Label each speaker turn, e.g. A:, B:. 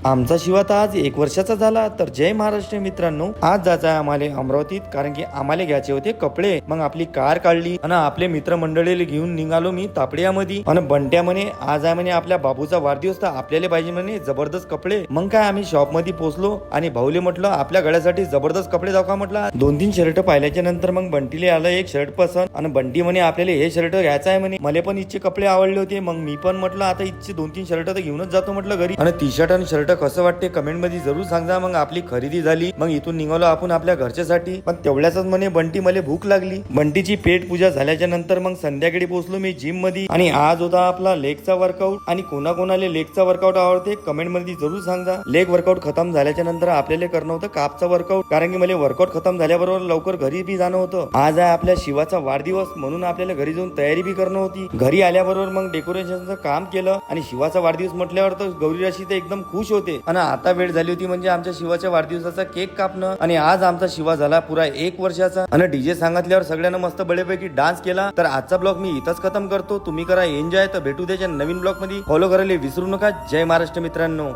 A: आमचा शिवा तर आज 1 वर्षाचा झाला. तर जय महाराष्ट्र मित्रांनो, आज जायचं आहे आम्हाला अमरावतीत, कारण की आम्हाला घ्यायचे होते कपडे. मग आपली कार काढली आणि आपले मित्रमंडळीला घेऊन निघालो मी तापडियामध्ये. आणि बंट्या म्हणे आज आहे म्हणे आपल्या बाबूचा वाढदिवस, तर आपल्याला पाहिजे म्हणे जबरदस्त कपडे. मग काय आम्ही शॉप मध्ये पोहोचलो आणि भाऊले म्हटलं आपल्या गळ्यासाठी जबरदस्त कपडे दाखवा म्हटलं. 2-3 शर्ट पाहिल्याच्या नंतर मग बंटीले आलं एक शर्ट पसंत आणि बंटी म्हणे आपल्याला हे शर्ट घ्यायचं आहे म्हणे. मला पण इच्छे कपडे आवडले होते. मग मी पण म्हटलं आता इच्छे 2-3 शर्ट तर घेऊनच जातो म्हटलं घरी. आणि टी शर्ट आणि शर्ट कसं वाटते कमेंट मध्ये जरूर सांगा. मग आपली खरेदी झाली. मग इथून निघालो आपण आपल्या घरच्यासाठी. पण तेवढ्याच म्हणे बंटी मला भूक लागली. बंटीची पेट पूजा झाल्याच्या नंतर मग संध्याकाळी पोहोचलो मी जिम मध्ये. आणि आज होता आपला लेगचा वर्कआउट. आणि कोणाकोणाला लेगचा वर्कआउट आवडते कमेंट मध्ये जरूर सांगा. लेग वर्कआउट खतम झाल्याच्या नंतर आपल्याला करणं होतं कापचा वर्कआउट, कारण की मला वर्कआउट खतम झाल्याबरोबर लवकर घरी बी जाणं होतं. आज आहे आपल्या शिवाचा वाढदिवस, म्हणून आपल्याला घरी जाऊन तयारी बी करणं होती. घरी आल्याबरोबर मग डेकोरेशनचं काम केलं. आणि शिवाचा वाढदिवस म्हटल्यावर तर गौरी राशी तर एकदम खुश होते. आणि आता वेळ झाली होती म्हणजे आमच्या शिवाच्या वाढदिवसाचा केक कापणं. आणि आज आमचा शिवा झाला पुरा 1 वर्षाचा. आणि डीजे सांगितल्यावर सगळ्यांना मस्त बळेपैकी डान्स केला. तर आजचा ब्लॉग मी इथंच खतम करतो. तुम्ही करा एन्जॉय. तर भेटू द्याच्या नवीन ब्लॉग मध्ये. फॉलो करायला विसरू नका. जय महाराष्ट्र मित्रांनो.